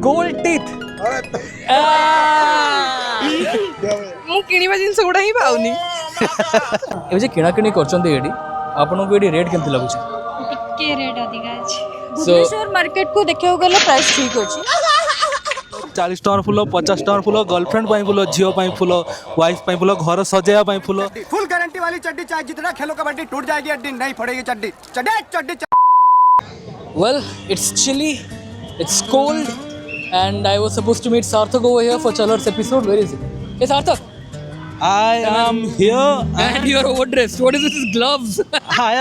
gold teeth. ମୁଁ କିଣିବା ଜିନିଷ ଗୁଡ଼ା ହିଁ ପାଉନି। ଏବେ ଯେ କିଣାକିଣି କରୁଛନ୍ତି ଏଠି ଆପଣଙ୍କୁ ଏଠି ରେଟ୍ କେମିତି ଲାଗୁଛି? ଟିକେ ରେଟ୍ ଅଧିକା ଅଛି। ଭୁବନେଶ୍ୱର ମାର୍କେଟ को ଦେଖିବାକୁ ଗଲେ ପ୍ରାଇସ୍ ଠିକ୍ ଅଛି। 40 ଟଙ୍କାର ଫୁଲ 50 ଟଙ୍କାର ଫୁଲ गर्लफ्रेंड ପାଇଁ ଫୁଲ ଝିଅ ପାଇଁ ଫୁଲ ୱାଇଫ ପାଇଁ ଫୁଲ ଘର ସଜେଇବା ପାଇଁ ଫୁଲ फुल गारंटी वाली चड्डी चाहे जितना खेलो कबड्डी टूट जाएगी हड्डी नहीं पड़ेगी चड्डी चड्डी चड्डी Well, it's chilly, it's cold, and I was supposed to meet Sarthak over here for Chalar's episode. Where is he? Hey Sarthak! I am here And you're overdressed. What is this? His gloves. I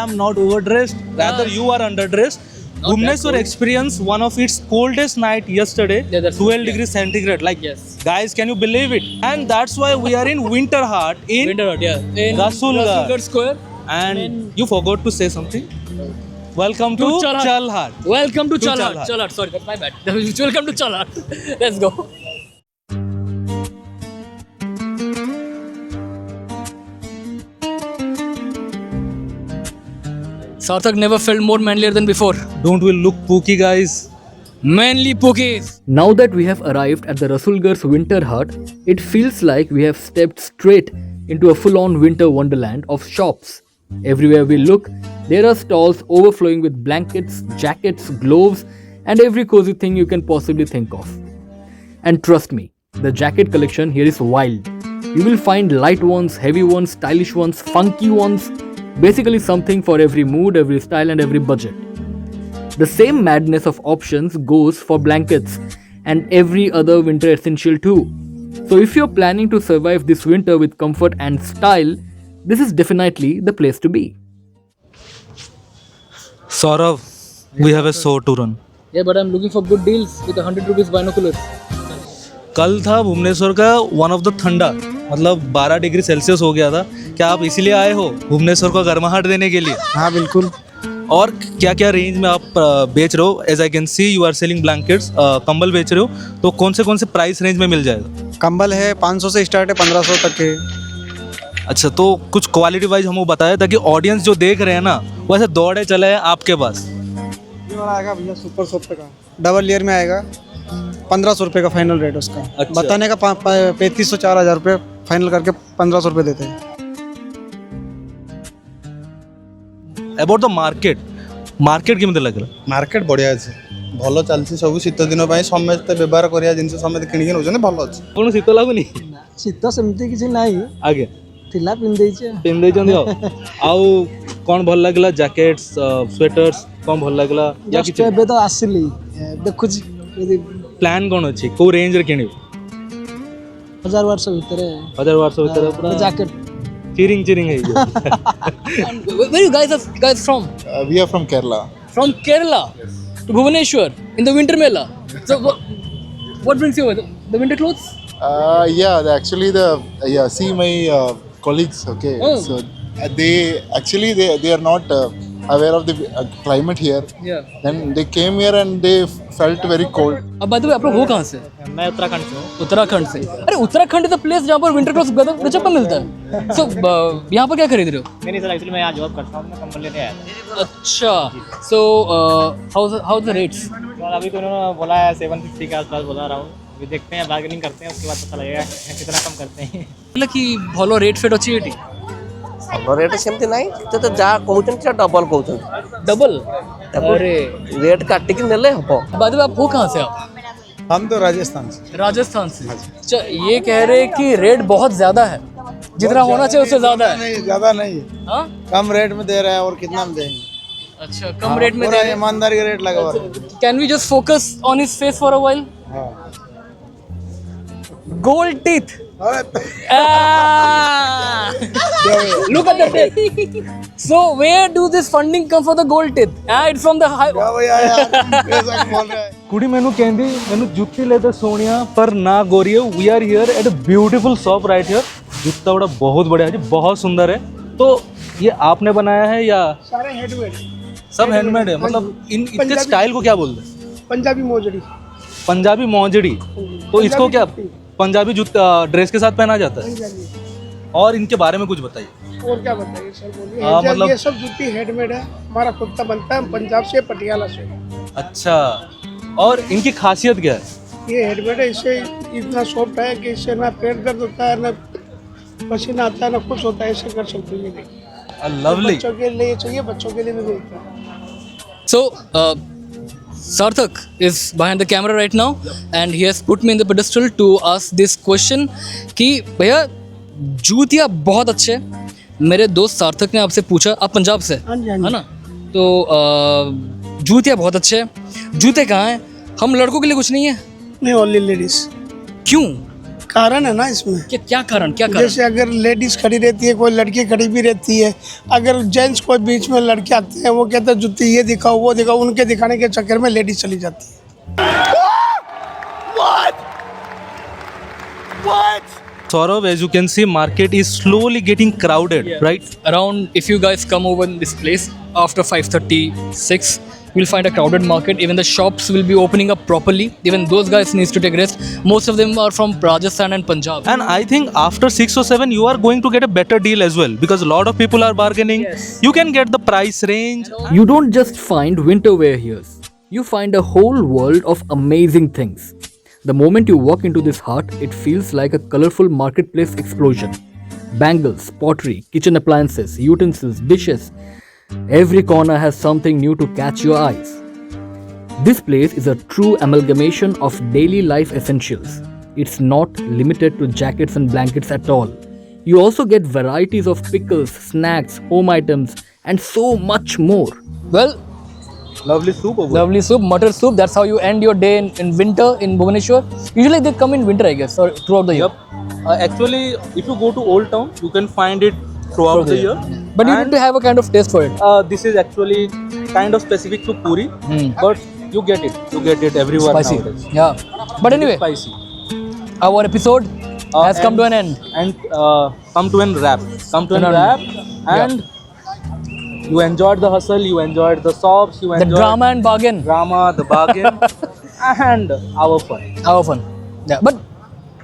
am not overdressed, rather you are underdressed. Bhubaneswar experienced one of its coldest night yesterday, Yeah, that's 12 true. degrees centigrade. Like, Yes. guys, can you believe it? And that's why we are in Winter Heart in Winterhut, yeah. In Rasulgarh. Rasulgarh Square. and you forgot to say something. Welcome to Chalhart. Welcome to Chalhart. Chalhart. Chalhart. Sorry, that's my bad. Welcome to Chalhart. Let's go. Sarthak never felt more manlier than before. Don't we look pooky, guys? Manly Pookies! Now that we have arrived at the Rasulgarh's Winter Hut, it feels like we have stepped straight into a full-on winter wonderland of shops. Everywhere we look, there are stalls overflowing with blankets, jackets, gloves, and every cozy thing you can possibly think of. And trust me, the jacket collection here is wild. You will find light ones, heavy ones, stylish ones, funky ones, basically something for every mood, every style, and every budget. The same madness of options goes for blankets and every other winter essential too. So if you're planning to survive this winter with comfort and style, this is definitely the place to be. Saurav, we have a show to run. Yeah, but I'm looking for good deals with 100 rupees binoculars. कल था भुवनेश्वर का one of the ठंडा, मतलब 12 degree Celsius हो गया था. क्या आप इसीलिए आए हो भुवनेश्वर को गर्माहट देने के लिए? हाँ बिल्कुल. और क्या क्या रेंज में आप बेच रहे हो? As I can see you are selling blankets, कंबल बेच रहे हो, तो कौन से प्राइस रेंज में मिल जाएगा? कंबल है 500 से स्टार्ट है 1500 तक के. अच्छा, तो कुछ क्वालिटी वाइज हमको बताया ताकि ऑडियंस जो देख रहे हैं ना वो ऐसे दौड़े चले हैं आपके पास. ये वाला आएगा भैया सुपर सॉफ्ट का, डबल लेयर में आएगा, 1500 रुपये का फाइनल रेट उसका. अच्छा. बताने का 3500 4000 रुपये फाइनल करके 1500 रुपये देते हैं. अबाउट द मार्केट केମିତି ଲାଗିଲା? मार्केट बढ़िया अच्छे भल चलती सब शीत दिन समस्ते व्यवहार करा जिन समस्त किणिक नौ भल अच्छे. ଆପଣ ଶୀତ ଲାଗୁନି? ଶୀତ ସେମିତି କିଛି ନାହିଁ, ଆଜ୍ଞା ଥିଲା ପିନ୍ଧିଦେଇଛି. ପିନ୍ଧେଇଛନ୍ତି ଆଉ କ'ଣ ଭଲ ଲାଗିଲା? ଜ୍ୟାକେଟ୍ସ, ସ୍ୱେଟର୍ସ କ'ଣ ଭଲ ଲାଗିଲା? या କିଛି ଏବେ ତ ଆସିଲି ଦେଖୁଛି ଯଦି ପ୍ଲାନ୍ କ'ଣ ଅଛି? କୋଉ ରେଞ୍ଜରେ କିଣିବେ? 1000 ଭିତରେ 1000 ଭିତରେ ପୁରା ଜ୍ୟାକେଟ୍. ଚିରିଂ ହେଇଯିବ. Where you guys from? We are from Kerala. From Kerala to Bhubaneswar in the winter mela. So what brings you over? The winter clothes? Actually see my colleagues. Okay, Oh. so they are not aware of the climate here. Yeah. Then they came here and they felt very cold. अब by the way आप लोग हो कहाँ से? मैं उत्तराखंड से हूँ. उत्तराखंड से. अरे उत्तराखंड इज द प्लेस जहाँ पर विंटर क्लॉथ्स गजब का मिलता है. सो यहाँ पर क्या खरीद रहे हो? नहीं सर, एक्चुअली मैं यहाँ जॉब करता हूँ, मैं कंपनी लेने आया था. अच्छा. So how the rates? और अभी तो उन्होंने बोला है 750 के आसपास बोला रहा हूँ. अभी देखते हैं, बार्गेनिंग करते हैं, उसके बाद पता लगेगा कितना कम करते हैं. मतलब कि भलो रेट फेट अच्छी है. ଭଲ ରେଟ୍ ସେମିତି ନାହିଁ, ତ ଯାହା କହୁଛନ୍ତି ସେଟା ଡବଲ କହୁଛନ୍ତି. डबल? अरे ରେଟ୍ କାଟିକି ନେଲେ ହବ. बाय द वे आप हो कहाँ से? आप हम तो राजस्थान से. राजस्थान से. अच्छा, ये कह रहे कि रेट बहुत ज्यादा है, जितना होना चाहिए उससे ज्यादा है. नहीं ज़्यादा नहीं है, हाँ? कम रेट में दे रहा है. और कितना में देंगे? अच्छा, कम रेट में दे रहे हैं. ईमानदारी का रेट लगा हुआ है. Can we just focus on his face for a while? Gold teeth. Look at the teeth. So where do this funding come for the gold teeth? It's from the high. ਕੁੜੀ ਮੈਨੂੰ ਕਹਿੰਦੀ ਮੈਨੂੰ ਜੁੱਤੀ ਲੈ ਦੇ ਸੋਹਣਿਆ ਪਰ ਨਾ ਗੋਰੀਏ. We are here at a beautiful shop right here. जूता बड़ा बहुत बढ़िया है जी, बहुत सुंदर है. तो ये आपने बनाया है या सारे हैंडमेड? सब हैंडमेड है. मतलब इनके स्टाइल को क्या बोलते हैं? पंजाबी मोजड़ी. पंजाबी मोजड़ी. तो इसको क्या पंजाबी जूता ड्रेस के साथ पहना जाता है? और इनके बारे में कुछ बताइए. और क्या बताइए सर, बोलिए. मतलब ये सब जूती हैंडमेड है, हमारा खुद का बनता है, पंजाब से, पटियाला से. अच्छा, और इनकी खासियत क्या है? ये हेडमेड है, इससे इतना सॉफ्ट है कि इससे ना पेट दर्द होता है, ना पसीना आता है, ना कुछ होता है, ऐसे कर सकते हैं। ये देखिए, लवली। बच्चों के लिए चाहिए, बच्चों के लिए भी मिलता है। So, Sarthak is behind the camera right now, and he has put me in the pedestal to ask this question कि भैया जूतियाँ बहुत अच्छे। मेरे दोस्त सार्थक ने आपसे पूछा, आप पंजाब से हाँ जी, हाँ जी। है ना, तो जूतियाँ बहुत अच्छे, जूते कहाँ हैं? हम लड़कों के लिए कुछ नहीं है? नहीं, ओनली लेडीज। क्यों? कारण है ना इसमें, क्या कारण? जैसे अगर लेडीज खड़ी रहती है, कोई लड़की खड़ी भी रहती है, अगर जेंट्स कोई बीच में लड़के आते हैं, वो कहते हैं जूती ये दिखाओ वो दिखाओ, उनके दिखाने के चक्कर में लेडीज चली जाती है। Saurav, as you can see, market is slowly getting crowded, right? Around, if you guys come over in this place after 5:36, you'll find a crowded market. Even the shops will be opening up properly. Even those guys needs to take rest. Most of them are from Rajasthan and Punjab. And I think after 6 or 7, you are going to get a better deal as well, because a lot of people are bargaining. You can get the price range. You don't just find winter wear here. You find a whole world of amazing things. The moment you walk into this hut, it feels like a colorful marketplace explosion. Bangles, pottery, kitchen appliances, utensils, dishes. Every corner has something new to catch your eyes. This place is a true amalgamation of daily life essentials. It's not limited to jackets and blankets at all. You also get varieties of pickles, snacks, home items, and so much more. Well, Lovely soup over lovely soup, mutter soup. That's how you end your day in winter in Bhubaneswar. Usually they come in winter, I guess, or throughout the year. Yep. Actually, if you go to Old Town, you can find it throughout the year. But you need to have a kind of taste for it. This is actually kind of specific to Puri, but you get it. You get it everywhere Spicy. nowadays. Yeah. But anyway, Spicy. our episode has come to an end. And come to an wrap. Come to an wrap. And you enjoyed the hustle, you enjoyed the sobs, you The enjoyed drama and bargain. the bargain, and our fun. Our fun. Yeah. But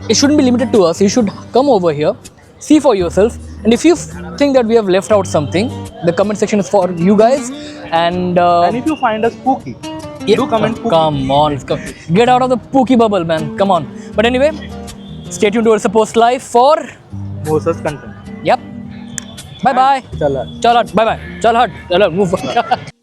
it shouldn't be limited to us. You should come over here, see for yourself. And if you think that we have left out something, the comment section is for you guys. And And if you find us spooky, do comment spooky. Come on. Get out of the pooky bubble, man. Come on. But anyway, stay tuned to Orissa Post Live for more such content. Yep. Bye bye. Chala. Chal hut. Bye bye. Chal hut. Chal hut. Move.